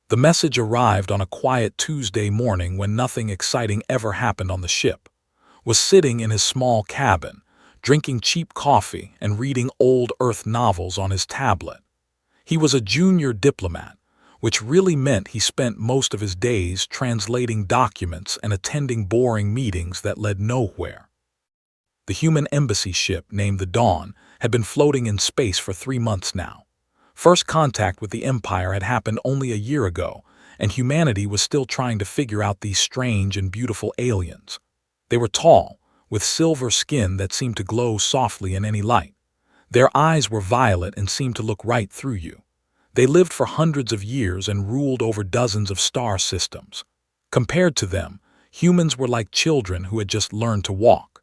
The message arrived on a quiet Tuesday morning when nothing exciting ever happened on the ship. Was sitting in his small cabin, drinking cheap coffee and reading old Earth novels on his tablet. He was a junior diplomat, which really meant he spent most of his days translating documents and attending boring meetings that led nowhere. The human embassy ship named the Dawn had been floating in space for 3 months now. First contact with the Empire had happened only a year ago, and humanity was still trying to figure out these strange and beautiful aliens. They were tall, with silver skin that seemed to glow softly in any light. Their eyes were violet and seemed to look right through you. They lived for hundreds of years and ruled over dozens of star systems. Compared to them, humans were like children who had just learned to walk.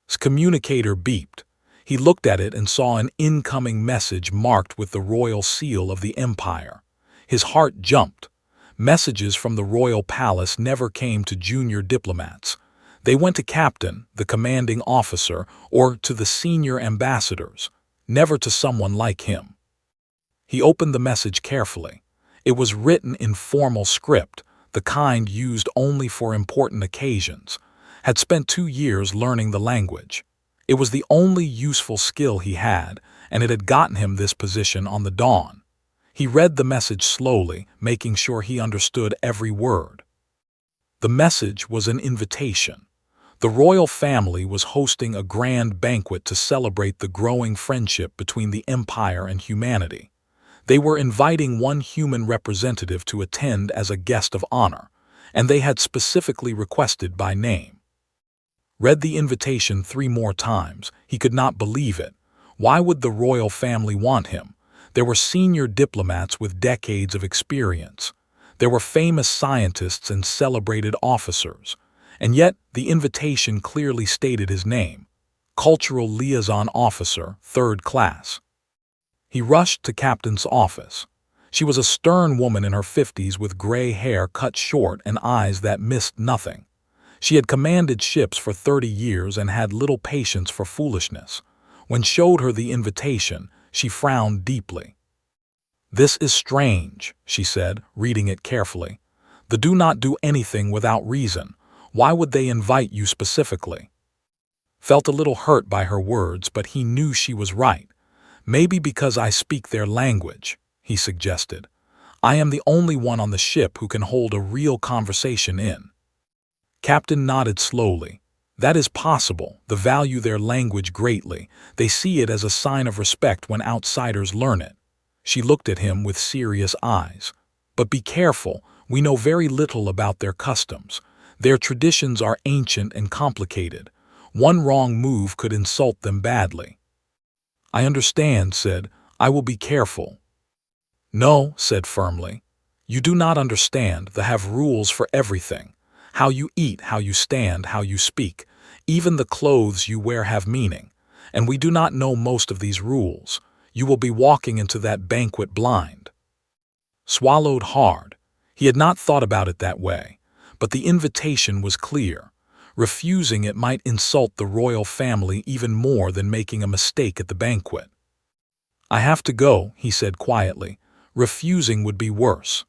His communicator beeped. He looked at it and saw an incoming message marked with the royal seal of the Empire. His heart jumped. Messages from the royal palace never came to junior diplomats. They went to Captain, the commanding officer, or to the senior ambassadors, never to someone like him. He opened the message carefully. It was written in formal script, the kind used only for important occasions. Had spent 2 years learning the language. It was the only useful skill he had, and it had gotten him this position on the Dawn. He read the message slowly, making sure he understood every word. The message was an invitation. The royal family was hosting a grand banquet to celebrate the growing friendship between the Empire and humanity. They were inviting one human representative to attend as a guest of honor, and they had specifically requested by name. Read the invitation 3 more times. He could not believe it. Why would the royal family want him? There were senior diplomats with decades of experience. There were famous scientists and celebrated officers. And yet, the invitation clearly stated his name. Cultural Liaison Officer, 3rd Class. He rushed to Captain's office. She was a stern woman in her 50s with gray hair cut short and eyes that missed nothing. She had commanded ships for 30 years and had little patience for foolishness. When showed her the invitation, she frowned deeply. "This is strange," she said, reading it carefully. "The do not do anything without reason. Why would they invite you specifically?" Felt a little hurt by her words, but he knew she was right. "Maybe because I speak their language," he suggested. "I am the only one on the ship who can hold a real conversation in." Captain nodded slowly. "That is possible. They value their language greatly. They see it as a sign of respect when outsiders learn it." She looked at him with serious eyes. "But be careful. We know very little about their customs. Their traditions are ancient and complicated. One wrong move could insult them badly." "I understand," said. "I will be careful." "No," said firmly. "You do not understand. They have rules for everything. How you eat, how you stand, how you speak. Even the clothes you wear have meaning. And we do not know most of these rules. You will be walking into that banquet blind." Swallowed hard. He had not thought about it that way. But the invitation was clear. Refusing it might insult the royal family even more than making a mistake at the banquet. "I have to go," he said quietly. "Refusing would be worse."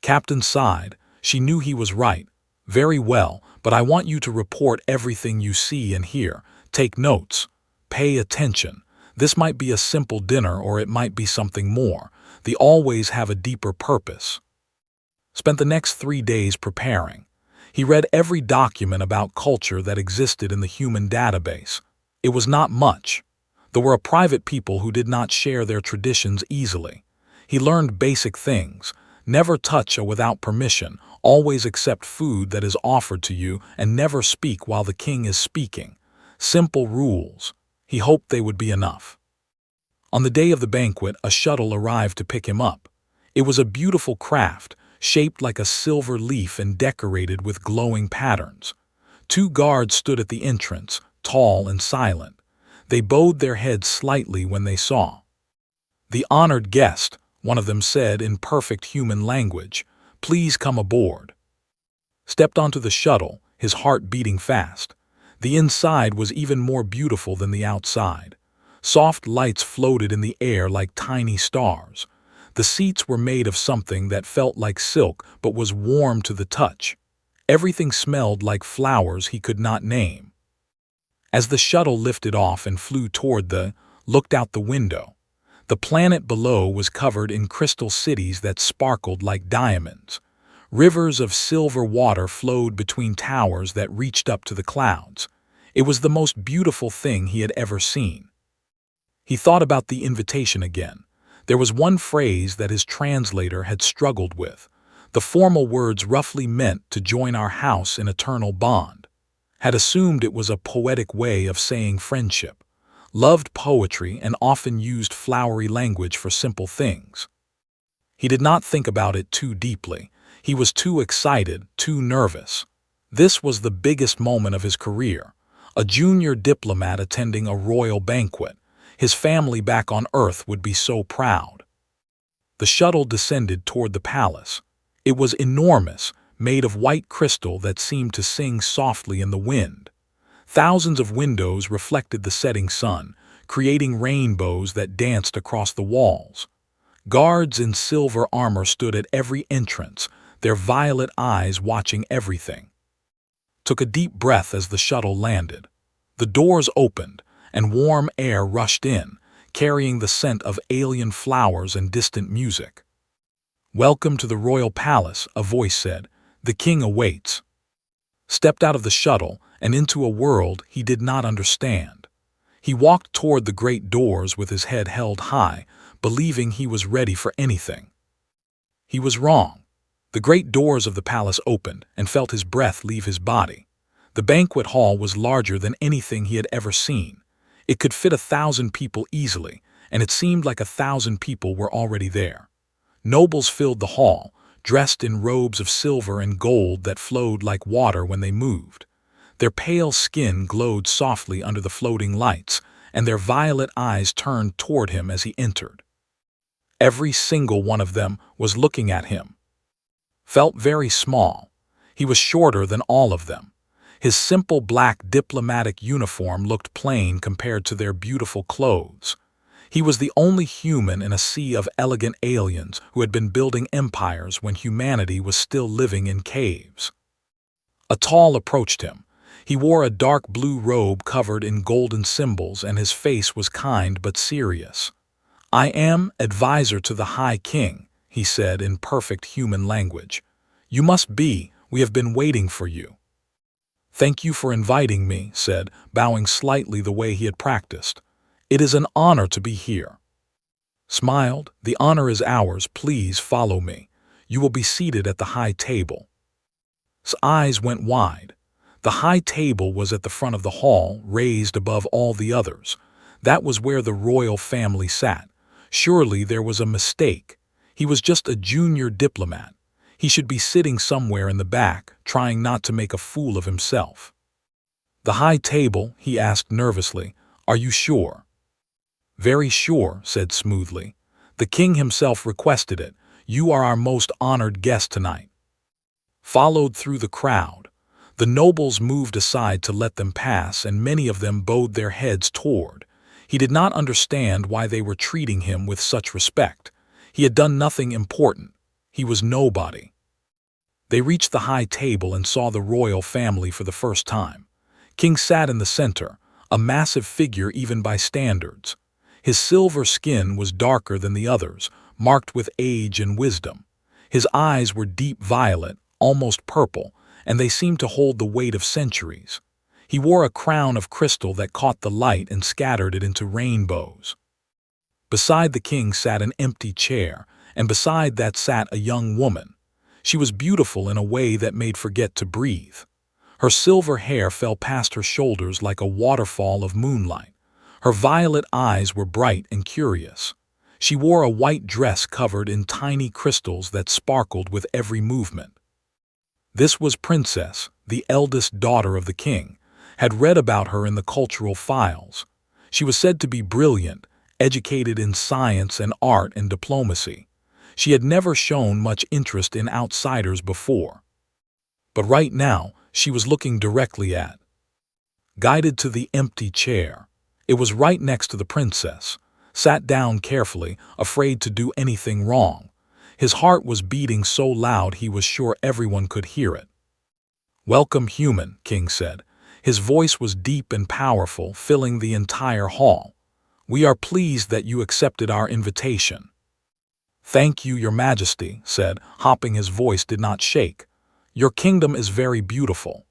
Captain sighed. She knew he was right. "Very well, but I want you to report everything you see and hear. Take notes. Pay attention. This might be a simple dinner or it might be something more. They always have a deeper purpose." Spent the next 3 days preparing. He read every document about culture that existed in the human database. It was not much. There were private people who did not share their traditions easily. He learned basic things. Never touch a without permission, always accept food that is offered to you, and never speak while the king is speaking. Simple rules. He hoped they would be enough. On the day of the banquet, a shuttle arrived to pick him up. It was a beautiful craft, shaped like a silver leaf and decorated with glowing patterns. 2 guards stood at the entrance, tall and silent. They bowed their heads slightly when they saw. "The honored guest," one of them said in perfect human language, "please come aboard." Stepped onto the shuttle, his heart beating fast. The inside was even more beautiful than the outside. Soft lights floated in the air like tiny stars. The seats were made of something that felt like silk but was warm to the touch. Everything smelled like flowers he could not name. As the shuttle lifted off and flew looked out the window. The planet below was covered in crystal cities that sparkled like diamonds. Rivers of silver water flowed between towers that reached up to the clouds. It was the most beautiful thing he had ever seen. He thought about the invitation again. There was one phrase that his translator had struggled with. The formal words roughly meant to join our house in eternal bond. Had assumed it was a poetic way of saying friendship. Loved poetry and often used flowery language for simple things. He did not think about it too deeply. He was too excited, too nervous. This was the biggest moment of his career. A junior diplomat attending a royal banquet. His family back on Earth would be so proud. The shuttle descended toward the palace. It was enormous, made of white crystal that seemed to sing softly in the wind. Thousands of windows reflected the setting sun, creating rainbows that danced across the walls. Guards in silver armor stood at every entrance, their violet eyes watching everything. Took a deep breath as the shuttle landed. The doors opened, and warm air rushed in, carrying the scent of alien flowers and distant music. "Welcome to the royal palace," a voice said. "The king awaits." Stepped out of the shuttle and into a world he did not understand. He walked toward the great doors with his head held high, believing he was ready for anything. He was wrong. The great doors of the palace opened and felt his breath leave his body. The banquet hall was larger than anything he had ever seen. It could fit 1,000 people easily, and it seemed like 1,000 people were already there. Nobles filled the hall, dressed in robes of silver and gold that flowed like water when they moved. Their pale skin glowed softly under the floating lights, and their violet eyes turned toward him as he entered. Every single one of them was looking at him. Felt very small. He was shorter than all of them. His simple black diplomatic uniform looked plain compared to their beautiful clothes. He was the only human in a sea of elegant aliens who had been building empires when humanity was still living in caves. A tall approached him. He wore a dark blue robe covered in golden symbols, and his face was kind but serious. "I am advisor to the High King," he said in perfect human language. "You must be. We have been waiting for you." "Thank you for inviting me," said, bowing slightly the way he had practiced. "It is an honor to be here." Smiled. "The honor is ours. Please follow me. You will be seated at the high table." His eyes went wide. The high table was at the front of the hall, raised above all the others. That was where the royal family sat. Surely there was a mistake. He was just a junior diplomat. He should be sitting somewhere in the back, trying not to make a fool of himself. "The high table?" he asked nervously. "Are you sure?" "Very sure," said smoothly. "The king himself requested it. You are our most honored guest tonight." Followed through the crowd. The nobles moved aside to let them pass, and many of them bowed their heads toward. He did not understand why they were treating him with such respect. He had done nothing important. He was nobody. They reached the high table and saw the royal family for the first time. King sat in the center, a massive figure even by standards. His silver skin was darker than the others, marked with age and wisdom. His eyes were deep violet, almost purple, and they seemed to hold the weight of centuries. He wore a crown of crystal that caught the light and scattered it into rainbows. Beside the king sat an empty chair, and beside that sat a young woman. She was beautiful in a way that made forget to breathe. Her silver hair fell past her shoulders like a waterfall of moonlight. Her violet eyes were bright and curious. She wore a white dress covered in tiny crystals that sparkled with every movement. This was Princess, the eldest daughter of the king, had read about her in the cultural files. She was said to be brilliant, educated in science and art and diplomacy. She had never shown much interest in outsiders before. But right now, she was looking directly guided to the empty chair. It was right next to the princess. sat down carefully, afraid to do anything wrong. His heart was beating so loud he was sure everyone could hear it. "Welcome, human," King said. His voice was deep and powerful, filling the entire hall. "We are pleased that you accepted our invitation." "Thank you, Your Majesty," said, hopping. His voice did not shake. "Your kingdom is very beautiful."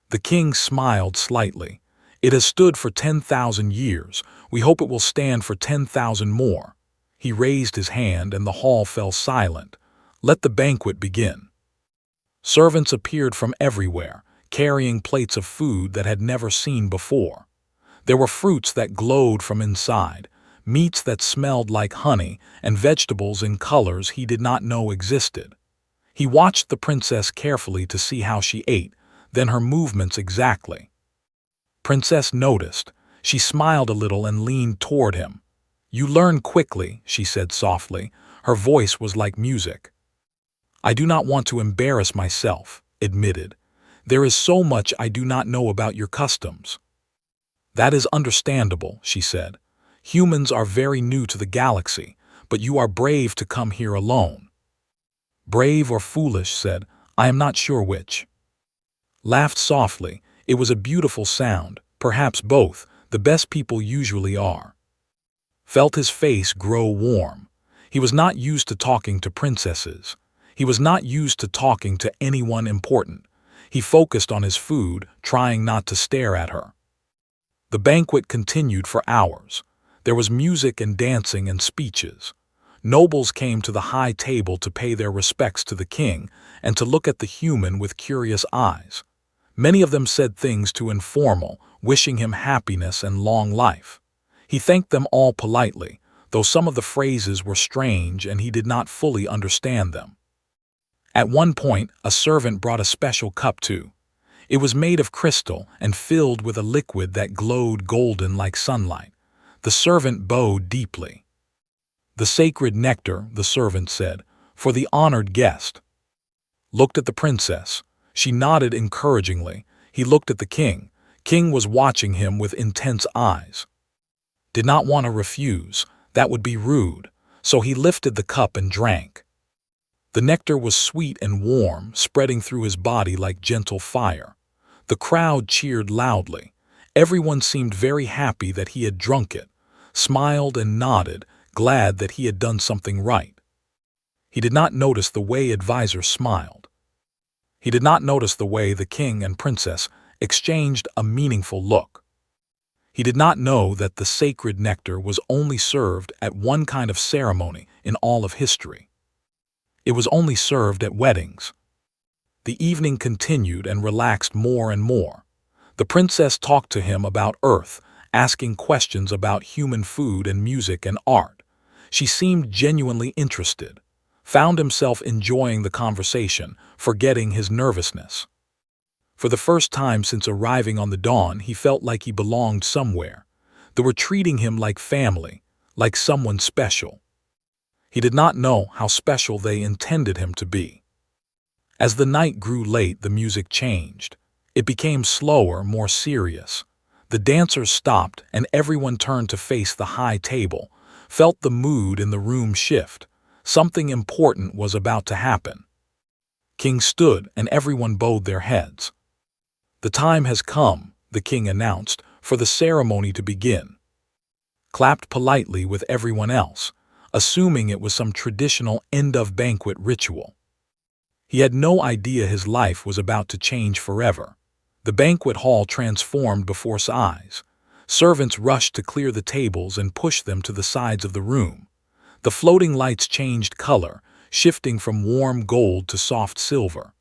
The king smiled slightly. "It has stood for 10,000 years. We hope it will stand for 10,000 more." He raised his hand and the hall fell silent. "Let the banquet begin." Servants appeared from everywhere, carrying plates of food that had never seen before. There were fruits that glowed from inside, meats that smelled like honey, and vegetables in colors he did not know existed. He watched the princess carefully to see how she ate, then her movements exactly. Princess noticed. She smiled a little and leaned toward him. "You learn quickly," she said softly. Her voice was like music. "I do not want to embarrass myself," admitted. "There is so much I do not know about your customs." "That is understandable," she said. "Humans are very new to the galaxy, but you are brave to come here alone." "Brave or foolish," said, "I am not sure which." Laughed softly. It was a beautiful sound, perhaps both, the best people usually are. Felt his face grow warm. He was not used to talking to princesses. He was not used to talking to anyone important. He focused on his food, trying not to stare at her. The banquet continued for hours. There was music and dancing and speeches. Nobles came to the high table to pay their respects to the king and to look at the human with curious eyes. Many of them said things too informal, wishing him happiness and long life. He thanked them all politely, though some of the phrases were strange and he did not fully understand them. At one point, a servant brought a special cup too. It was made of crystal and filled with a liquid that glowed golden like sunlight. The servant bowed deeply. "The sacred nectar," the servant said, "for the honored guest." Looked at the princess. She nodded encouragingly. He looked at the king. King was watching him with intense eyes. Did not want to refuse. That would be rude. So he lifted the cup and drank. The nectar was sweet and warm, spreading through his body like gentle fire. The crowd cheered loudly. Everyone seemed very happy that he had drunk it, smiled and nodded, glad that he had done something right. He did not notice the way advisors smiled. He did not notice the way the king and princess exchanged a meaningful look. He did not know that the sacred nectar was only served at one kind of ceremony in all of history. It was only served at weddings. The evening continued and relaxed more and more. The princess talked to him about Earth, asking questions about human food and music and art. She seemed genuinely interested. Found himself enjoying the conversation, forgetting his nervousness. For the first time since arriving on the Dawn, he felt like he belonged somewhere. They were treating him like family, like someone special. He did not know how special they intended him to be. As the night grew late, the music changed. It became slower, more serious. The dancers stopped and everyone turned to face the high table, felt the mood in the room shift. Something important was about to happen. King stood and everyone bowed their heads. "The time has come," the king announced, "for the ceremony to begin." Clapped politely with everyone else, assuming it was some traditional end-of-banquet ritual. He had no idea his life was about to change forever. The banquet hall transformed before his eyes. Servants rushed to clear the tables and push them to the sides of the room. The floating lights changed color, shifting from warm gold to soft silver.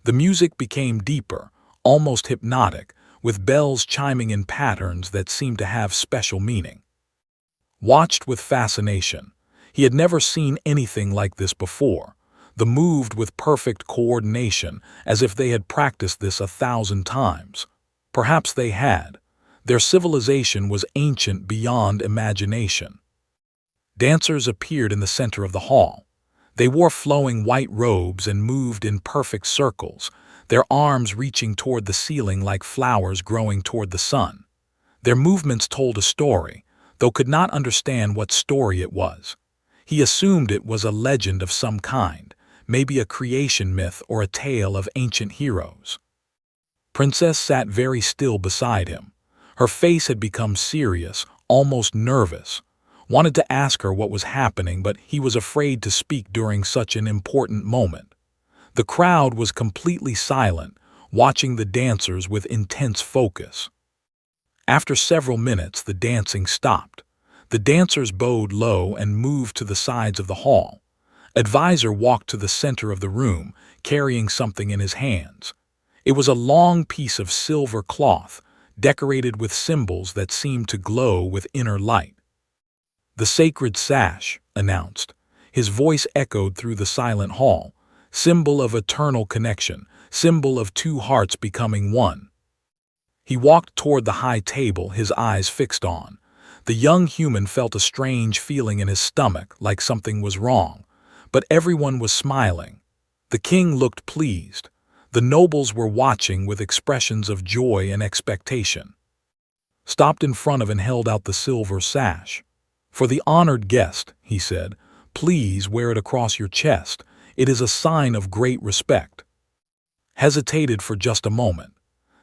The music became deeper, almost hypnotic, with bells chiming in patterns that seemed to have special meaning. Watched with fascination. He had never seen anything like this before. They moved with perfect coordination, as if they had practiced this 1,000 times. Perhaps they had. Their civilization was ancient beyond imagination. Dancers appeared in the center of the hall. They wore flowing white robes and moved in perfect circles, their arms reaching toward the ceiling like flowers growing toward the sun. Their movements told a story, though could not understand what story it was. He assumed it was a legend of some kind, maybe a creation myth or a tale of ancient heroes. Princess sat very still beside him. Her face had become serious, almost nervous. Wanted to ask her what was happening, but he was afraid to speak during such an important moment. The crowd was completely silent, watching the dancers with intense focus. After several minutes, the dancing stopped. The dancers bowed low and moved to the sides of the hall. Advisor walked to the center of the room, carrying something in his hands. It was a long piece of silver cloth, decorated with symbols that seemed to glow with inner light. "The sacred sash," announced. His voice echoed through the silent hall. "Symbol of eternal connection, symbol of two hearts becoming one." He walked toward the high table, his eyes fixed on. The young human felt a strange feeling in his stomach, like something was wrong. But everyone was smiling. The king looked pleased. The nobles were watching with expressions of joy and expectation. Stopped in front of and held out the silver sash. "For the honored guest," he said, "please wear it across your chest. It is a sign of great respect." Hesitated for just a moment.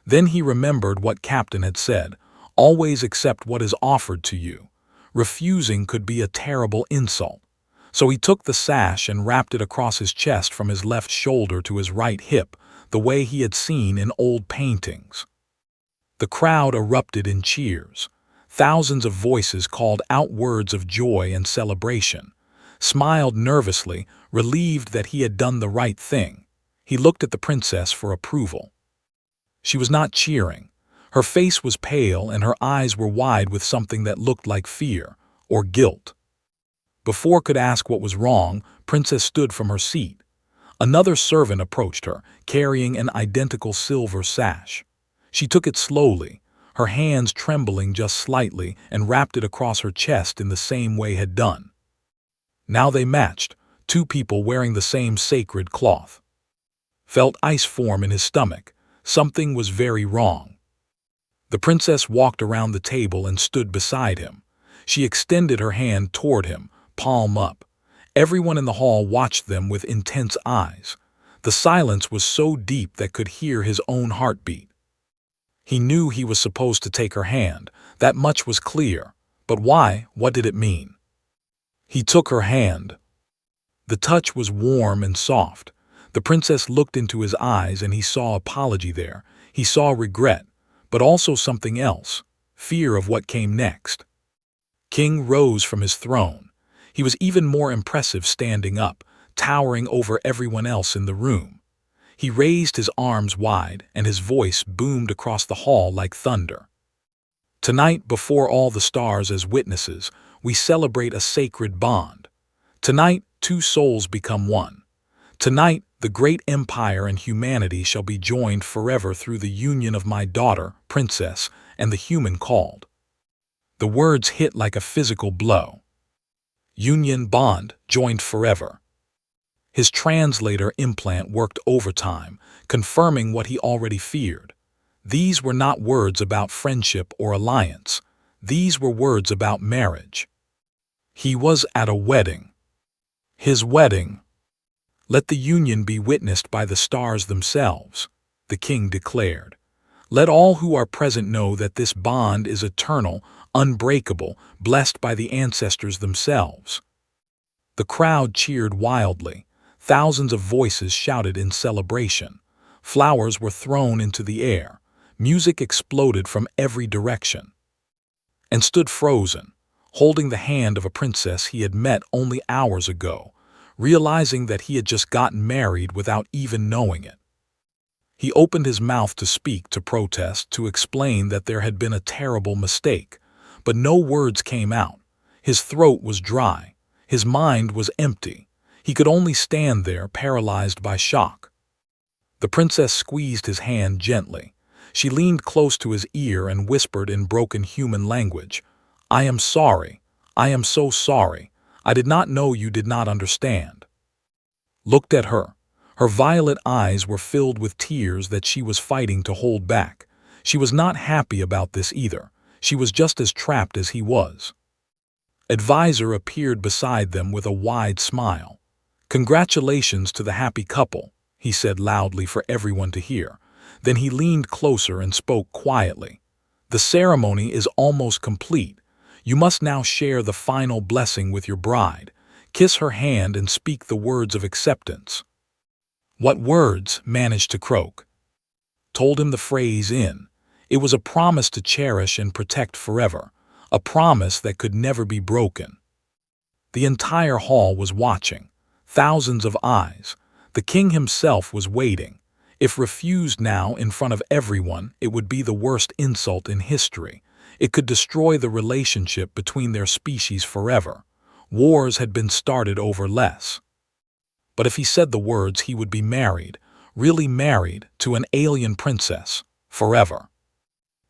Then he remembered what Captain had said, "Always accept what is offered to you." Refusing could be a terrible insult. So he took the sash and wrapped it across his chest from his left shoulder to his right hip, the way he had seen in old paintings. The crowd erupted in cheers. Thousands of voices called out words of joy and celebration. Smiled nervously, relieved that he had done the right thing. He looked at the princess for approval. She was not cheering. Her face was pale and her eyes were wide with something that looked like fear or guilt. Before could ask what was wrong, Princess stood from her seat. Another servant approached her, carrying an identical silver sash. She took it slowly, her hands trembling just slightly, and wrapped it across her chest in the same way had done. Now they matched, two people wearing the same sacred cloth. Felt ice form in his stomach. Something was very wrong. The princess walked around the table and stood beside him. She extended her hand toward him, palm up. Everyone in the hall watched them with intense eyes. The silence was so deep that could hear his own heartbeat. He knew he was supposed to take her hand. That much was clear. But why? What did it mean? He took her hand. The touch was warm and soft. The princess looked into his eyes and he saw apology there. He saw regret, but also something else, fear of what came next. King rose from his throne. He was even more impressive standing up, towering over everyone else in the room. He raised his arms wide and his voice boomed across the hall like thunder. "Tonight, before all the stars as witnesses, we celebrate a sacred bond. Tonight, two souls become one. Tonight, the great empire and humanity shall be joined forever through the union of my daughter, princess, and the human called." The words hit like a physical blow. Union, bond, joined forever. His translator implant worked overtime, confirming what he already feared. These were not words about friendship or alliance. These were words about marriage. He was at a wedding. His wedding. "Let the union be witnessed by the stars themselves," the king declared. "Let all who are present know that this bond is eternal, unbreakable, blessed by the ancestors themselves." The crowd cheered wildly. Thousands of voices shouted in celebration. Flowers were thrown into the air. Music exploded from every direction. And stood frozen, holding the hand of a princess he had met only hours ago, realizing that he had just gotten married without even knowing it. He opened his mouth to speak, to protest, to explain that there had been a terrible mistake, but no words came out. His throat was dry. His mind was empty. He could only stand there, paralyzed by shock. The princess squeezed his hand gently. She leaned close to his ear and whispered in broken human language, "I am sorry. I am so sorry. I did not know you did not understand." Looked at her. Her violet eyes were filled with tears that she was fighting to hold back. She was not happy about this either. She was just as trapped as he was. Advisor appeared beside them with a wide smile. "Congratulations to the happy couple," he said loudly for everyone to hear. Then he leaned closer and spoke quietly. "The ceremony is almost complete. You must now share the final blessing with your bride. Kiss her hand and speak the words of acceptance." "What words?" managed to croak. Told him the phrase in. It was a promise to cherish and protect forever, a promise that could never be broken. The entire hall was watching, thousands of eyes. The king himself was waiting. If refused now in front of everyone, it would be the worst insult in history. It could destroy the relationship between their species forever. Wars had been started over less. But if he said the words, he would be married, really married, to an alien princess, forever.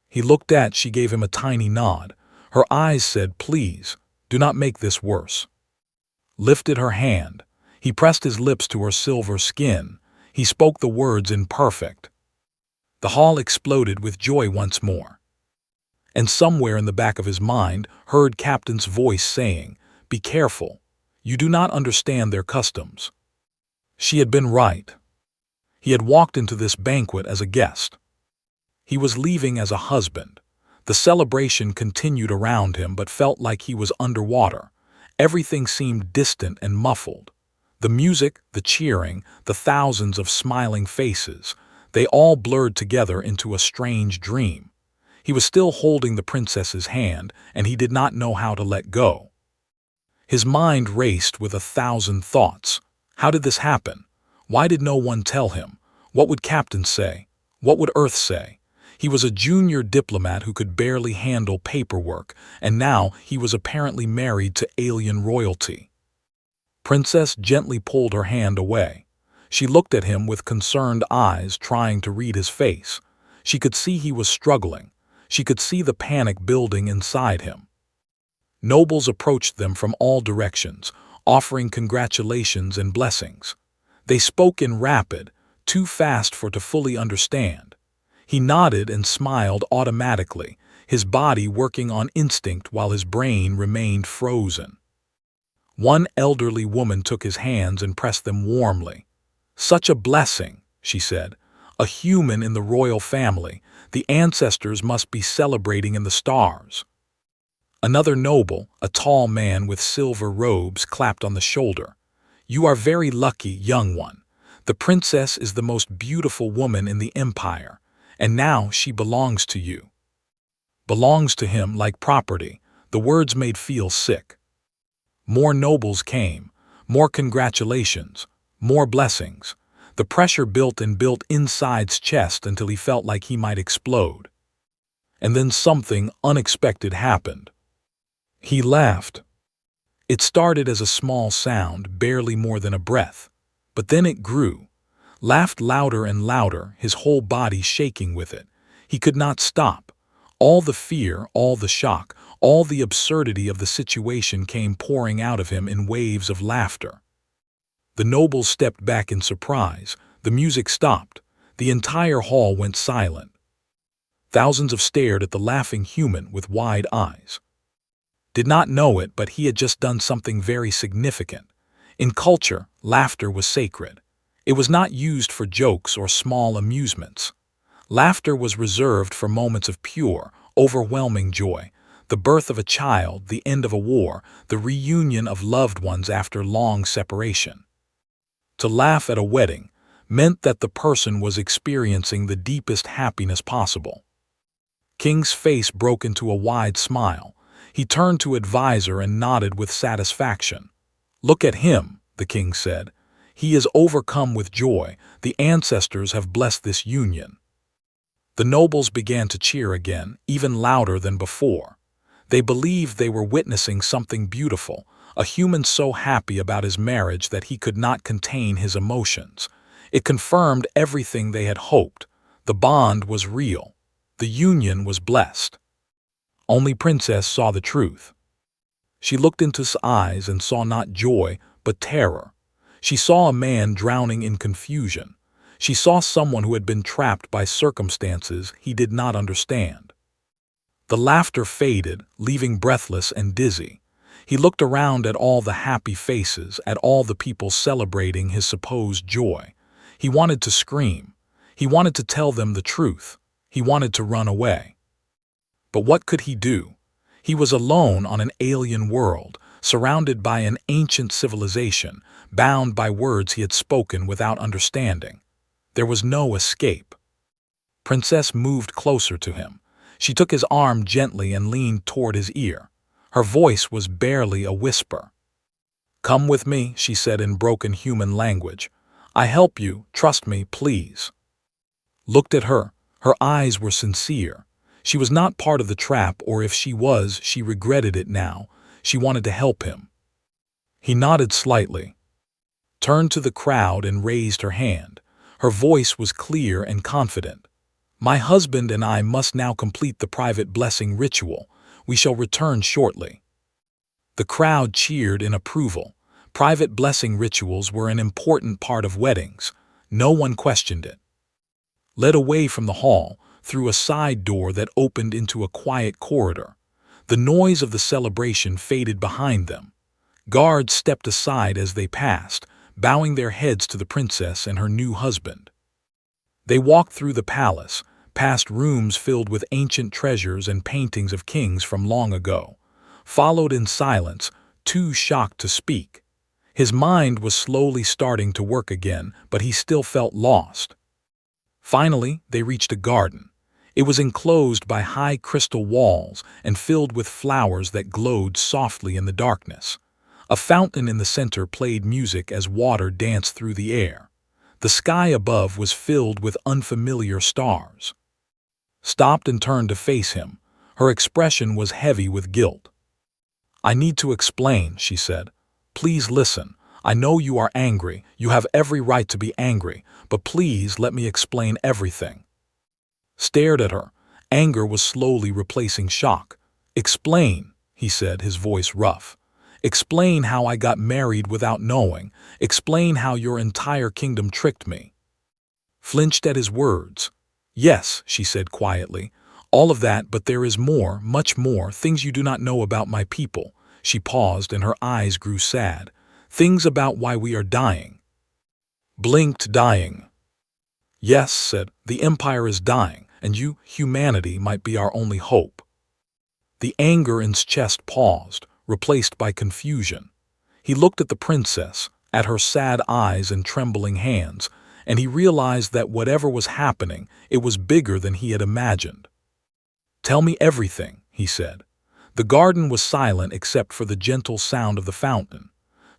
He looked at, she gave him a tiny nod. Her eyes said, "Please, do not make this worse." Lifted her hand. He pressed his lips to her silver skin. He spoke the words in perfect. The hall exploded with joy once more. And somewhere in the back of his mind heard Captain's voice saying, "Be careful. You do not understand their customs." She had been right. He had walked into this banquet as a guest. He was leaving as a husband. The celebration continued around him but felt like he was underwater. Everything seemed distant and muffled. The music, the cheering, the thousands of smiling faces, they all blurred together into a strange dream. He was still holding the princess's hand, and he did not know how to let go. His mind raced with 1,000 thoughts. How did this happen? Why did no one tell him? What would Captain say? What would Earth say? He was a junior diplomat who could barely handle paperwork, and now he was apparently married to alien royalty. Princess gently pulled her hand away. She looked at him with concerned eyes, trying to read his face. She could see he was struggling. She could see the panic building inside him. Nobles approached them from all directions, offering congratulations and blessings. They spoke in rapid, too fast for to fully understand. He nodded and smiled automatically, his body working on instinct while his brain remained frozen. One elderly woman took his hands and pressed them warmly. "Such a blessing," she said. "A human in the royal family. The ancestors must be celebrating in the stars." Another noble, a tall man with silver robes, clapped on the shoulder. "You are very lucky, young one. The princess is the most beautiful woman in the empire, and now she belongs to you." Belongs to him like property. The words made Phil sick. More nobles came, more congratulations, more blessings. The pressure built and built inside's chest until he felt like he might explode. And then something unexpected happened. He laughed. It started as a small sound, barely more than a breath. But then it grew. Laughed louder and louder, his whole body shaking with it. He could not stop. All the fear, all the shock, all the absurdity of the situation came pouring out of him in waves of laughter. The nobles stepped back in surprise. The music stopped. The entire hall went silent. Thousands of stared at the laughing human with wide eyes. Did not know it, but he had just done something very significant. In culture, laughter was sacred. It was not used for jokes or small amusements. Laughter was reserved for moments of pure, overwhelming joy. The birth of a child, the end of a war, the reunion of loved ones after long separation. To laugh at a wedding meant that the person was experiencing the deepest happiness possible. King's face broke into a wide smile. He turned to advisor and nodded with satisfaction. "Look at him," the king said. "He is overcome with joy. The ancestors have blessed this union." The nobles began to cheer again, even louder than before. They believed they were witnessing something beautiful, a human so happy about his marriage that he could not contain his emotions. It confirmed everything they had hoped. The bond was real. The union was blessed. Only Princess saw the truth. She looked into his eyes and saw not joy, but terror. She saw a man drowning in confusion. She saw someone who had been trapped by circumstances he did not understand. The laughter faded, leaving breathless and dizzy. He looked around at all the happy faces, at all the people celebrating his supposed joy. He wanted to scream. He wanted to tell them the truth. He wanted to run away. But what could he do? He was alone on an alien world, surrounded by an ancient civilization, bound by words he had spoken without understanding. There was no escape. Princess moved closer to him. She took his arm gently and leaned toward his ear. Her voice was barely a whisper. "Come with me," she said in broken human language. "I help you, trust me, please." Looked at her. Her eyes were sincere. She was not part of the trap, or if she was, she regretted it now. She wanted to help him. He nodded slightly, turned to the crowd and raised her hand. Her voice was clear and confident. "My husband and I must now complete the private blessing ritual. We shall return shortly." The crowd cheered in approval. Private blessing rituals were an important part of weddings. No one questioned it. Led away from the hall, through a side door that opened into a quiet corridor. The noise of the celebration faded behind them. Guards stepped aside as they passed, bowing their heads to the princess and her new husband. They walked through the palace, past rooms filled with ancient treasures and paintings of kings from long ago. Followed in silence, too shocked to speak. His mind was slowly starting to work again, but he still felt lost. Finally, they reached a garden. It was enclosed by high crystal walls and filled with flowers that glowed softly in the darkness. A fountain in the center played music as water danced through the air. The sky above was filled with unfamiliar stars. Stopped and turned to face him. Her expression was heavy with guilt. "I need to explain," she said. "Please listen. I know you are angry. You have every right to be angry, but please let me explain everything." Stared at her. Anger was slowly replacing shock. "Explain," he said, his voice rough. "Explain how I got married without knowing. Explain how your entire kingdom tricked me." Flinched at his words. "Yes," she said quietly. "All of that, but there is more, much more, things you do not know about my people." She paused and her eyes grew sad. "Things about why we are dying." Blinked. "Dying?" "Yes," said, "the empire is dying, and you, humanity, might be our only hope." The anger in his chest paused, replaced by confusion. He looked at the princess, at her sad eyes and trembling hands, and he realized that whatever was happening, it was bigger than he had imagined. "Tell me everything," he said. The garden was silent except for the gentle sound of the fountain.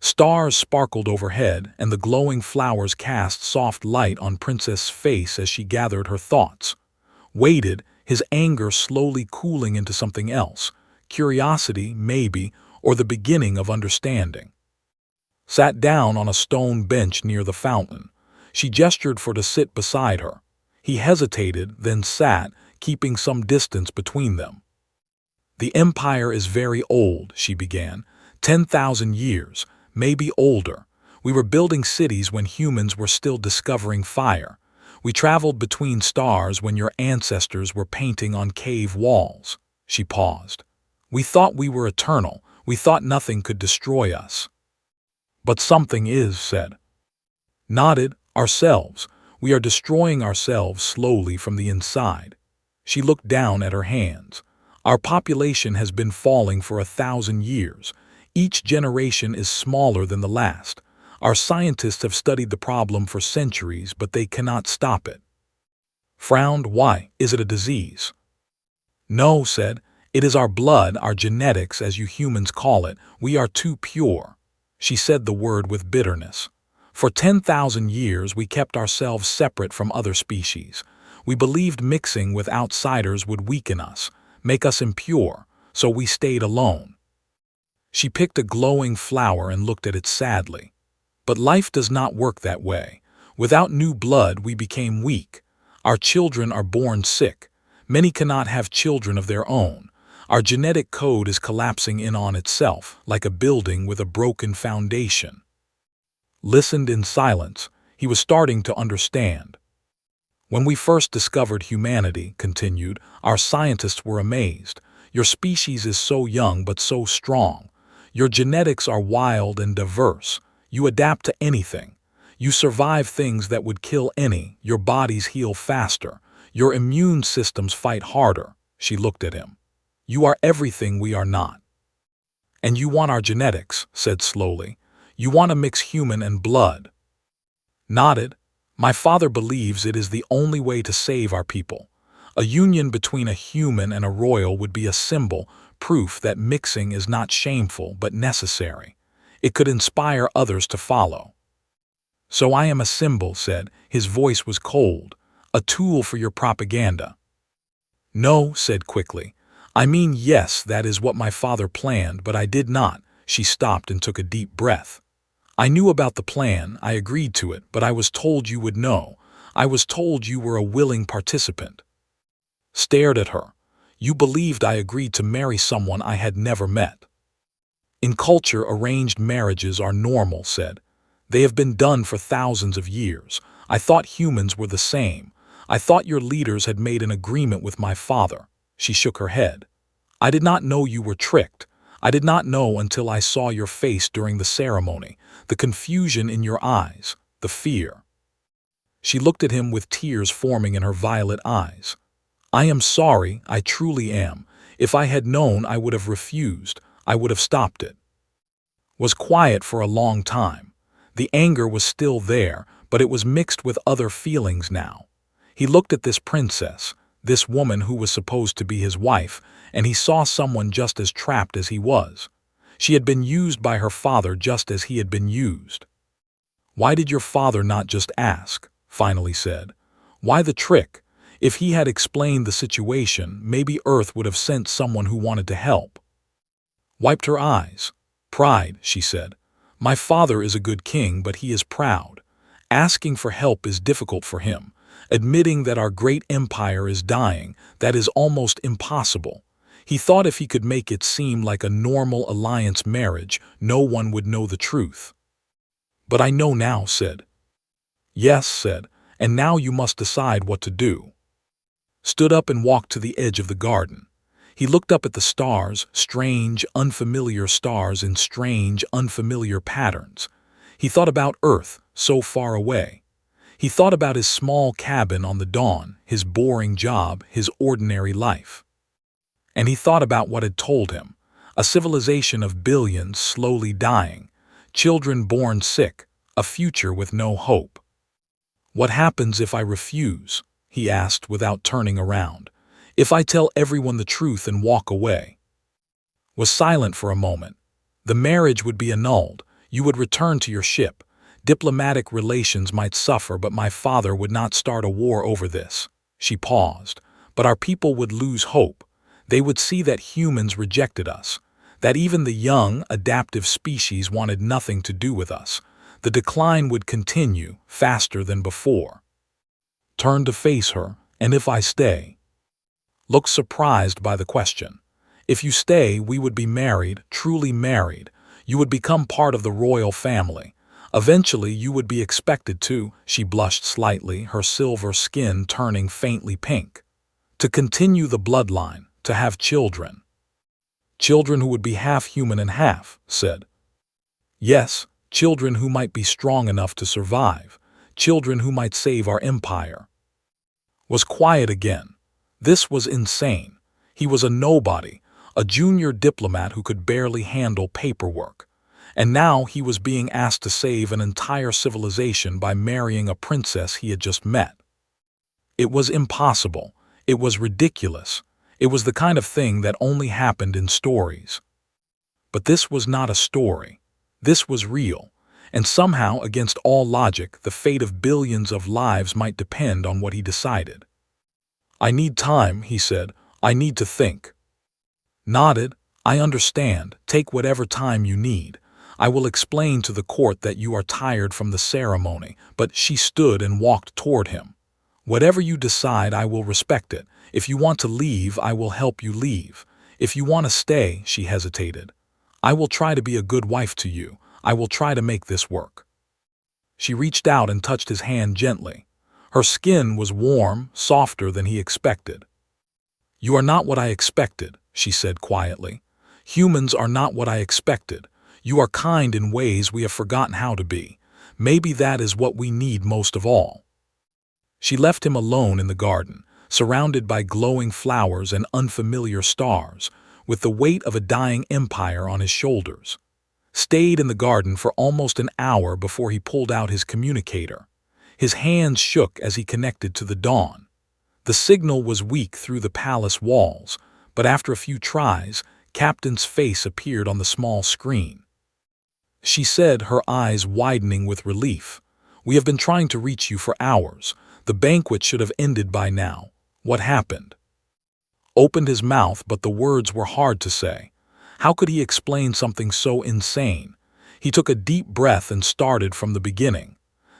Stars sparkled overhead, and the glowing flowers cast soft light on Princess's face as she gathered her thoughts. Waited, his anger slowly cooling into something else. Curiosity, maybe, or the beginning of understanding. Sat down on a stone bench near the fountain. She gestured for to sit beside her. He hesitated, then sat, keeping some distance between them. "The empire is very old," she began. 10,000 years, maybe older. We were building cities when humans were still discovering fire. We traveled between stars when your ancestors were painting on cave walls." She paused. "We thought we were eternal. We thought nothing could destroy us." "But something is," said. Nodded. "Ourselves. We are destroying ourselves slowly from the inside." She looked down at her hands. "Our population has been falling for 1,000 years. Each generation is smaller than the last. Our scientists have studied the problem for centuries, but they cannot stop it." Frowned. "Why? Is it a disease?" "No," said. "It is our blood, our genetics, as you humans call it. We are too pure." She said the word with bitterness. "For 10,000 years we kept ourselves separate from other species. We believed mixing with outsiders would weaken us, make us impure, so we stayed alone." She picked a glowing flower and looked at it sadly. "But life does not work that way. Without new blood we became weak. Our children are born sick. Many cannot have children of their own. Our genetic code is collapsing in on itself, like a building with a broken foundation." Listened in silence. He was starting to understand. "When we first discovered humanity," continued, "our scientists were amazed. Your species is so young but so strong. Your genetics are wild and diverse. You adapt to anything. You survive things that would kill any. Your bodies heal faster. Your immune systems fight harder." She looked at him. "You are everything we are not." "And you want our genetics," said slowly. "You want to mix human and blood." Nodded. "My father believes it is the only way to save our people. A union between a human and a royal would be a symbol, proof that mixing is not shameful but necessary. It could inspire others to follow." "So I am a symbol," said. His voice was cold. "A tool for your propaganda." "No," said quickly. "I mean, yes, that is what my father planned, but I did not." She stopped and took a deep breath. "I knew about the plan, I agreed to it, but I was told you would know. I was told you were a willing participant." Stared at her. "You believed I agreed to marry someone I had never met." "In culture, arranged marriages are normal," said. "They have been done for thousands of years. I thought humans were the same. I thought your leaders had made an agreement with my father." She shook her head. "I did not know you were tricked. I did not know until I saw your face during the ceremony, the confusion in your eyes, the fear." She looked at him with tears forming in her violet eyes. "I am sorry, I truly am. If I had known, I would have refused. I would have stopped it." Was quiet for a long time. The anger was still there, but it was mixed with other feelings now. He looked at this princess, this woman who was supposed to be his wife, and he saw someone just as trapped as he was. She had been used by her father just as he had been used. "Why did your father not just ask?" finally said. "Why the trick? If he had explained the situation, maybe Earth would have sent someone who wanted to help." Wiped her eyes. "Pride," she said. "My father is a good king, but he is proud. Asking for help is difficult for him. Admitting that our great empire is dying, that is almost impossible. He thought if he could make it seem like a normal alliance marriage, no one would know the truth." "But I know now," said. "Yes," said, "and now you must decide what to do." Stood up and walked to the edge of the garden. He looked up at the stars, strange, unfamiliar stars in strange, unfamiliar patterns. He thought about Earth, so far away. He thought about his small cabin on the dawn, his boring job, his ordinary life. And he thought about what had told him. A civilization of billions slowly dying, children born sick, a future with no hope. "What happens if I refuse?" he asked without turning around. "If I tell everyone the truth and walk away?" Was silent for a moment. "The marriage would be annulled. You would return to your ship. Diplomatic relations might suffer, but my father would not start a war over this." She paused. "But our people would lose hope. They would see that humans rejected us, that even the young, adaptive species wanted nothing to do with us. The decline would continue, faster than before." Turned to face her. "And if I stay?" Looked surprised by the question. "If you stay, we would be married, truly married. You would become part of the royal family. Eventually, you would be expected to," she blushed slightly, her silver skin turning faintly pink, "to continue the bloodline, to have children." "Children who would be half human and half," said. "Yes, children who might be strong enough to survive, children who might save our empire." Was quiet again. This was insane. He was a nobody, a junior diplomat who could barely handle paperwork. And now he was being asked to save an entire civilization by marrying a princess he had just met. It was impossible. It was ridiculous. It was the kind of thing that only happened in stories. But this was not a story. This was real. And somehow, against all logic, the fate of billions of lives might depend on what he decided. "I need time," he said. "I need to think." Nodded. "I understand. Take whatever time you need. I will explain to the court that you are tired from the ceremony." But she stood and walked toward him. "Whatever you decide, I will respect it. If you want to leave, I will help you leave. If you want to stay," she hesitated, "I will try to be a good wife to you. I will try to make this work." She reached out and touched his hand gently. Her skin was warm, softer than he expected. "You are not what I expected," she said quietly. Humans are not what I expected. You are kind in ways we have forgotten how to be. Maybe that is what we need most of all." She left him alone in the garden, surrounded by glowing flowers and unfamiliar stars, with the weight of a dying empire on his shoulders. Stayed in the garden for almost an hour before he pulled out his communicator. His hands shook as he connected to the dawn. The signal was weak through the palace walls, but after a few tries, Captain's face appeared on the small screen. She said, her eyes widening with relief, "We have been trying to reach you for hours. The banquet should have ended by now. What happened?" Opened his mouth, but the words were hard to say. How could he explain something so insane? He took a deep breath and started from the beginning.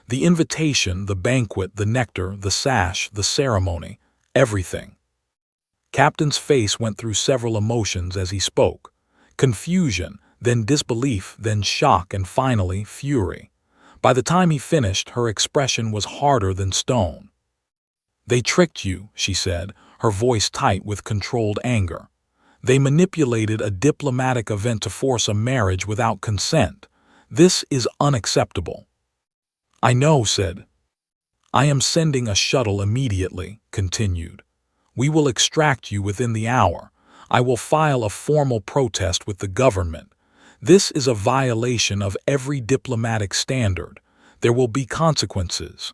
The invitation, the banquet, the nectar, the sash, the ceremony, everything. Captain's face went through several emotions as he spoke. Confusion, then disbelief, then shock, and finally fury. By the time he finished, her expression was harder than stone. "They tricked you," she said, her voice tight with controlled anger. "They manipulated a diplomatic event to force a marriage without consent. This is unacceptable." "I know," said. "I am sending a shuttle immediately," continued. "We will extract you within the hour. I will file a formal protest with the government. This is a violation of every diplomatic standard. There will be consequences."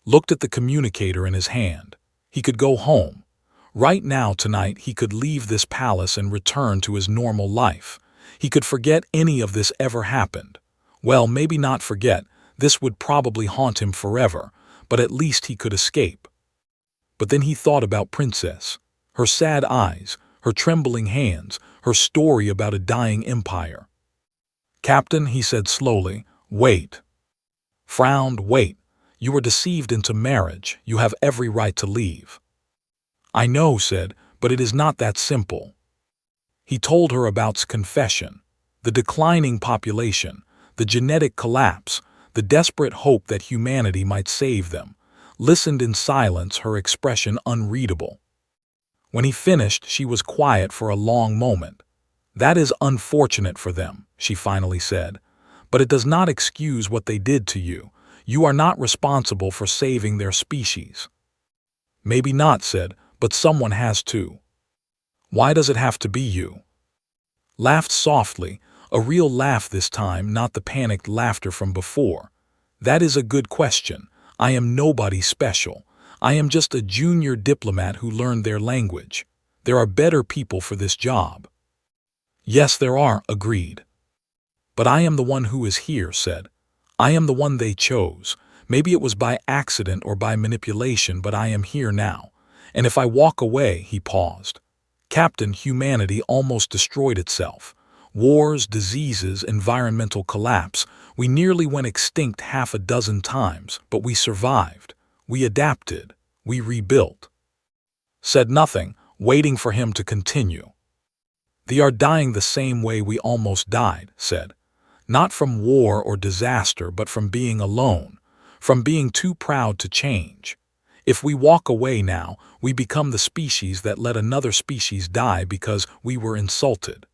Looked at the communicator in his hand. He could go home. Right now, tonight, he could leave this palace and return to his normal life. He could forget any of this ever happened. Well, maybe not forget. This would probably haunt him forever, but at least he could escape. But then he thought about Princess, her sad eyes, her trembling hands, her story about a dying empire. "Captain," he said slowly, "wait." Frowned, "Wait. You were deceived into marriage. You have every right to leave." "I know," said, "but it is not that simple." He told her about confession, the declining population, the genetic collapse, the desperate hope that humanity might save them. Listened in silence, her expression unreadable. When he finished, she was quiet for a long moment. "That is unfortunate for them," she finally said, "but it does not excuse what they did to you. You are not responsible for saving their species." "Maybe not," said, "but someone has to." "Why does it have to be you?" Laughed softly, a real laugh this time, not the panicked laughter from before. "That is a good question. I am nobody special. I am just a junior diplomat who learned their language. There are better people for this job." "Yes, there are," agreed. "But I am the one who is here," said. "I am the one they chose. Maybe it was by accident or by manipulation, but I am here now. And if I walk away," he paused. "Captain, humanity almost destroyed itself. Wars, diseases, environmental collapse. We nearly went extinct half a dozen times, but we survived. We adapted. We rebuilt." Said nothing, waiting for him to continue. "They are dying the same way we almost died," said. "Not from war or disaster, but from being alone, from being too proud to change. If we walk away now, we become the species that let another species die because we were insulted."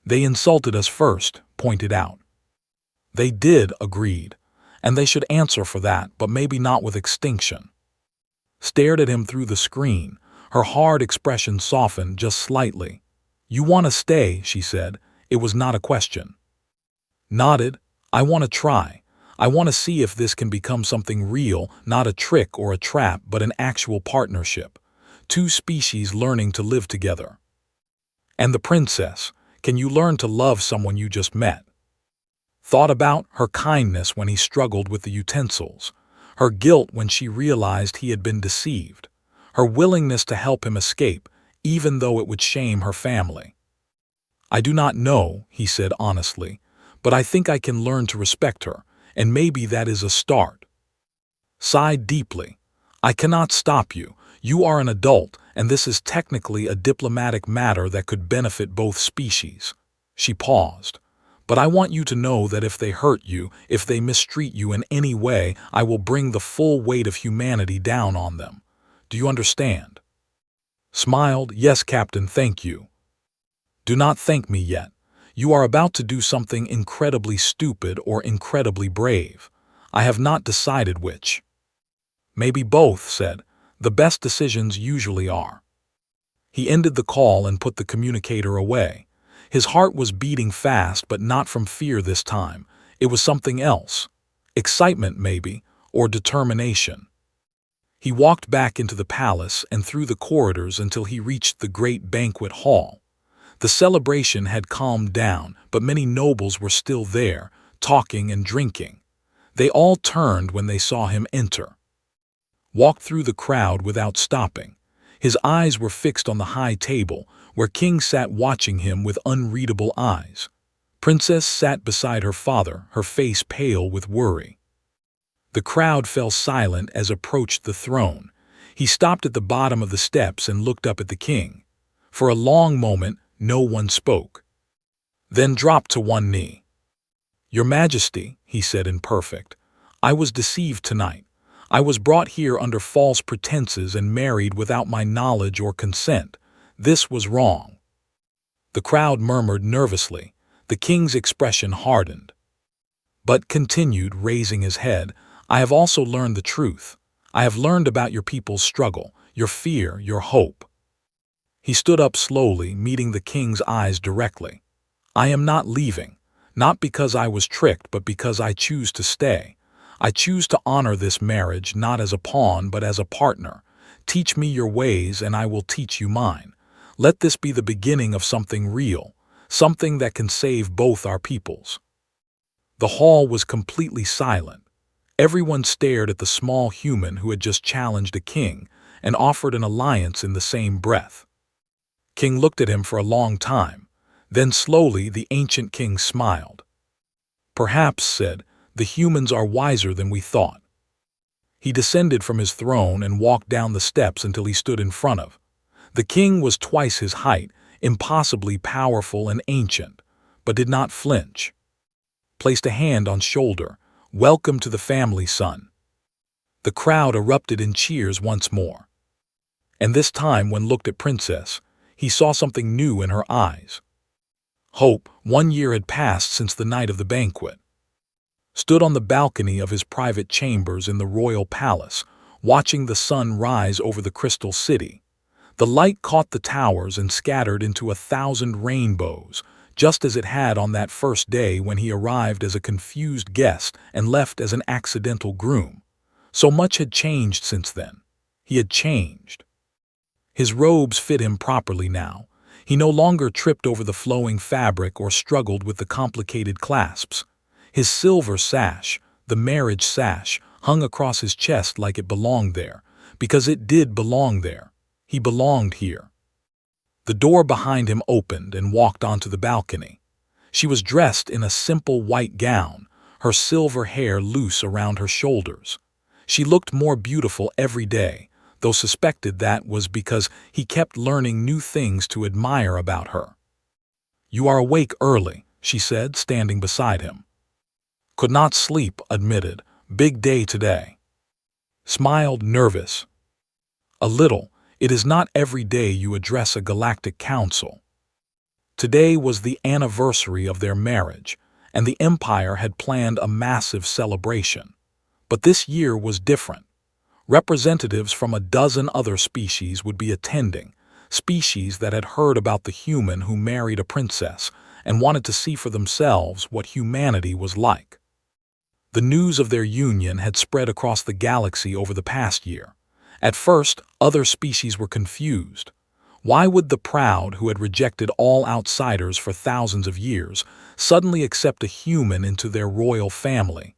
"They insulted us first," pointed out. "They did," agreed, "and they should answer for that, but maybe not with extinction." Stared at him through the screen, her hard expression softened just slightly. "You want to stay," she said. It was not a question. Nodded. "I want to try. I want to see if this can become something real, not a trick or a trap, but an actual partnership. Two species learning to live together." "And the princess, can you learn to love someone you just met?" Thought about her kindness when he struggled with the utensils, her guilt when she realized he had been deceived, her willingness to help him escape, even though it would shame her family. "I do not know," he said honestly, "but I think I can learn to respect her, and maybe that is a start." Sighed deeply. "I cannot stop you. You are an adult, and this is technically a diplomatic matter that could benefit both species." She paused. "But I want you to know that if they hurt you, if they mistreat you in any way, I will bring the full weight of humanity down on them. Do you understand?" Smiled. "Yes, Captain, thank you." Do not thank me yet. You are about to do something incredibly stupid or incredibly brave. I have not decided which. Maybe both, said. The best decisions usually are. He ended the call and put the communicator away. His heart was beating fast, but not from fear this time. It was something else. Excitement, maybe, or determination. He walked back into the palace and through the corridors until he reached the great banquet hall. The celebration had calmed down, but many nobles were still there, talking and drinking. They all turned when they saw him enter. Walked through the crowd without stopping. His eyes were fixed on the high table, where King sat watching him with unreadable eyes. Princess sat beside her father, her face pale with worry. The crowd fell silent as approached the throne. He stopped at the bottom of the steps and looked up at the king. For a long moment, no one spoke. Then dropped to one knee. Your Majesty, he said in perfect, I was deceived tonight. I was brought here under false pretenses and married without my knowledge or consent. This was wrong. The crowd murmured nervously. The king's expression hardened. But continued, raising his head, I have also learned the truth. I have learned about your people's struggle, your fear, your hope. He stood up slowly, meeting the king's eyes directly. I am not leaving, not because I was tricked, but because I choose to stay. I choose to honor this marriage not as a pawn but as a partner. Teach me your ways and I will teach you mine. Let this be the beginning of something real, something that can save both our peoples. The hall was completely silent. Everyone stared at the small human who had just challenged a king and offered an alliance in the same breath. King looked at him for a long time. Then slowly the ancient king smiled. Perhaps, said, the humans are wiser than we thought. He descended from his throne and walked down the steps until he stood in front of. The king was twice his height, impossibly powerful and ancient, but did not flinch. Placed a hand on shoulder. Welcome to the family, son. The crowd erupted in cheers once more. And this time, when looked at Princess, he saw something new in her eyes. Hope. 1 year had passed since the night of the banquet. Stood on the balcony of his private chambers in the royal palace, watching the sun rise over the crystal city. The light caught the towers and scattered into 1,000 rainbows, just as it had on that first day when he arrived as a confused guest and left as an accidental groom. So much had changed since then. He had changed. His robes fit him properly now. He no longer tripped over the flowing fabric or struggled with the complicated clasps. His silver sash, the marriage sash, hung across his chest like it belonged there, because it did belong there. He belonged here. The door behind him opened and walked onto the balcony. She was dressed in a simple white gown, her silver hair loose around her shoulders. She looked more beautiful every day, though suspected that was because he kept learning new things to admire about her. You are awake early, she said, standing beside him. Could not sleep, admitted. Big day today. Smiled, nervous. A little. It is not every day you address a galactic council. Today was the anniversary of their marriage, and the Empire had planned a massive celebration. But this year was different. Representatives from a dozen other species would be attending, species that had heard about the human who married a princess and wanted to see for themselves what humanity was like. The news of their union had spread across the galaxy over the past year. At first, other species were confused. Why would the proud, who had rejected all outsiders for thousands of years, suddenly accept a human into their royal family?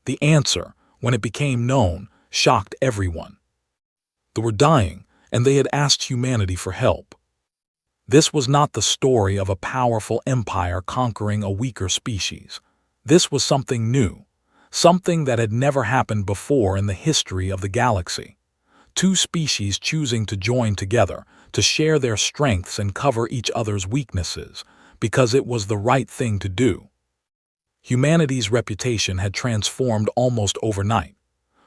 The answer, when it became known, shocked everyone. They were dying, and they had asked humanity for help. This was not the story of a powerful empire conquering a weaker species. This was something new. Something that had never happened before in the history of the galaxy. Two species choosing to join together, to share their strengths and cover each other's weaknesses, because it was the right thing to do. Humanity's reputation had transformed almost overnight.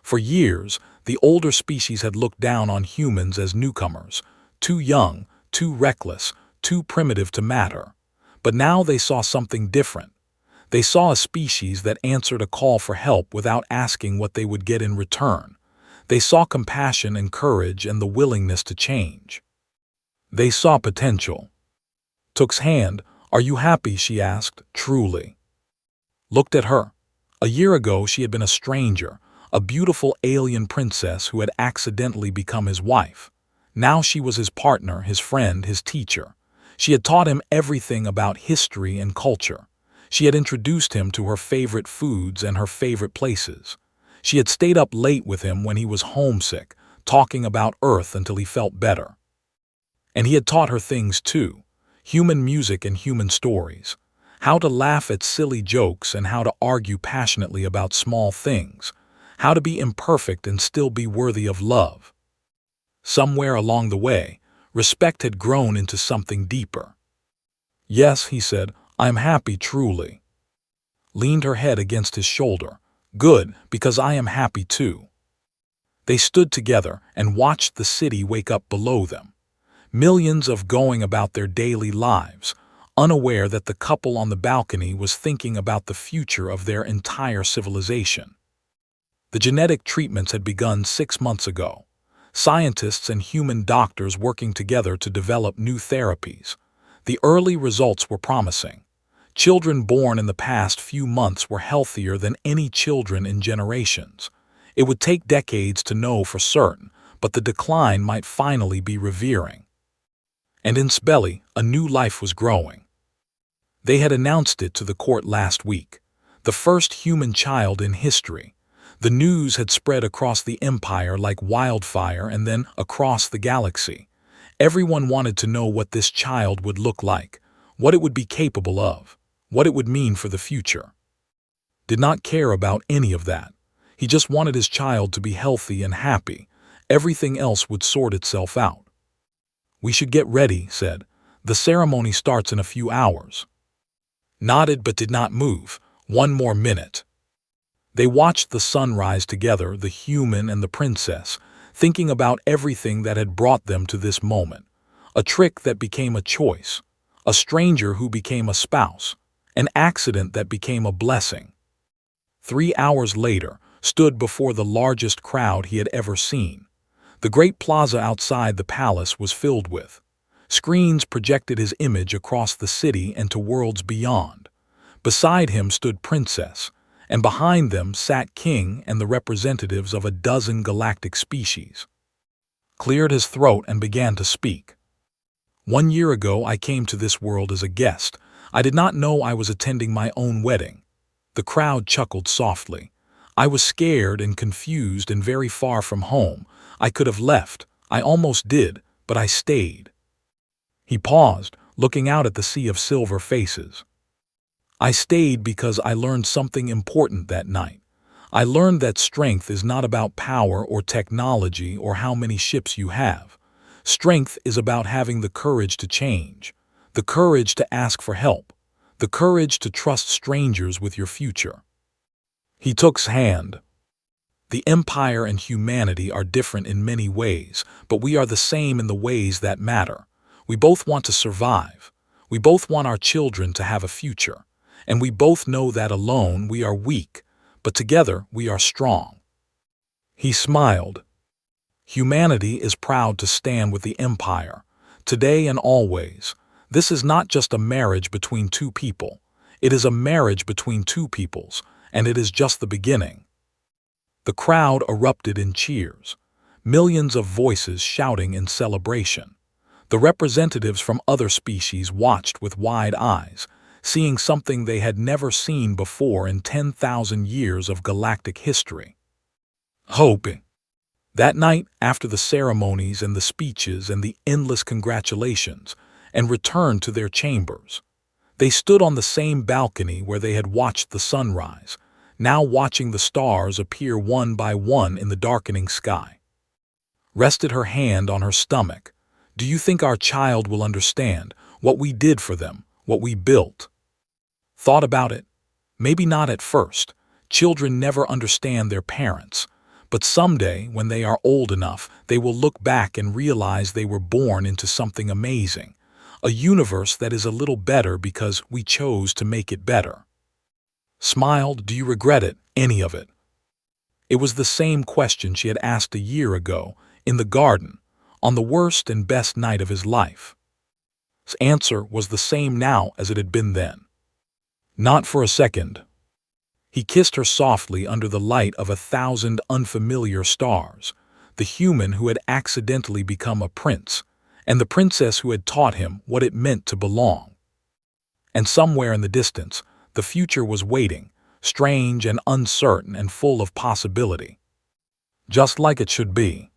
For years, the older species had looked down on humans as newcomers, too young, too reckless, too primitive to matter. But now they saw something different. They saw a species that answered a call for help without asking what they would get in return. They saw compassion and courage and the willingness to change. They saw potential. Took's hand. "Are you happy?" she asked, truly. Looked at her. A year ago she had been a stranger, a beautiful alien princess who had accidentally become his wife. Now she was his partner, his friend, his teacher. She had taught him everything about history and culture. She had introduced him to her favorite foods and her favorite places. She had stayed up late with him when he was homesick, talking about Earth until he felt better. And he had taught her things too, human music and human stories, how to laugh at silly jokes and how to argue passionately about small things, how to be imperfect and still be worthy of love. Somewhere along the way, respect had grown into something deeper. "Yes," he said, "I am happy truly." Leaned her head against his shoulder. "Good, because I am happy too." They stood together and watched the city wake up below them. Millions of going about their daily lives, unaware that the couple on the balcony was thinking about the future of their entire civilization. The genetic treatments had begun 6 months ago. Scientists and human doctors working together to develop new therapies. The early results were promising. Children born in the past few months were healthier than any children in generations. It would take decades to know for certain, but the decline might finally be revealing. And in Spelly, a new life was growing. They had announced it to the court last week. The first human child in history. The news had spread across the empire like wildfire and then across the galaxy. Everyone wanted to know what this child would look like, what it would be capable of, what it would mean for the future. Did not care about any of that. He just wanted his child to be healthy and happy. Everything else would sort itself out. "We should get ready," said. "The ceremony starts in a few hours." Nodded but did not move. One more minute. They watched the sun rise together, the human and the princess, thinking about everything that had brought them to this moment. A trick that became a choice. A stranger who became a spouse. An accident that became a blessing. 3 hours later, stood before the largest crowd he had ever seen. The great plaza outside the palace was filled with. Screens projected his image across the city and to worlds beyond. Beside him stood Princess, and behind them sat King and the representatives of a dozen galactic species. Cleared his throat and began to speak. "1 year ago I came to this world as a guest. I did not know I was attending my own wedding." The crowd chuckled softly. "I was scared and confused and very far from home. I could have left. I almost did, but I stayed." He paused, looking out at the sea of silver faces. "I stayed because I learned something important that night. I learned that strength is not about power or technology or how many ships you have. Strength is about having the courage to change, the courage to ask for help, the courage to trust strangers with your future." He took's hand. "The Empire and humanity are different in many ways, but we are the same in the ways that matter. We both want to survive. We both want our children to have a future. And we both know that alone we are weak, but together we are strong." He smiled. "Humanity is proud to stand with the Empire, today and always. This is not just a marriage between two people. It is a marriage between two peoples, and it is just the beginning." The crowd erupted in cheers, millions of voices shouting in celebration. The representatives from other species watched with wide eyes, seeing something they had never seen before in 10,000 years of galactic history. Hoping. That night, after the ceremonies and the speeches and the endless congratulations, and returned to their chambers, they stood on the same balcony where they had watched the sunrise, now watching the stars appear one by one in the darkening sky. Rested her hand on her stomach. "Do you think our child will understand what we did for them, what we built?" Thought about it. Maybe not at first. Children never understand their parents. But someday, when they are old enough, they will look back and realize they were born into something amazing. A universe that is a little better because we chose to make it better. Smiled, do you regret it, any of it? It was the same question she had asked a year ago, in the garden, on the worst and best night of his life. His answer was the same now as it had been then. Not for a second. He kissed her softly under the light of 1,000 unfamiliar stars, the human who had accidentally become a prince, and the princess who had taught him what it meant to belong. And somewhere in the distance, the future was waiting, strange and uncertain and full of possibility. Just like it should be.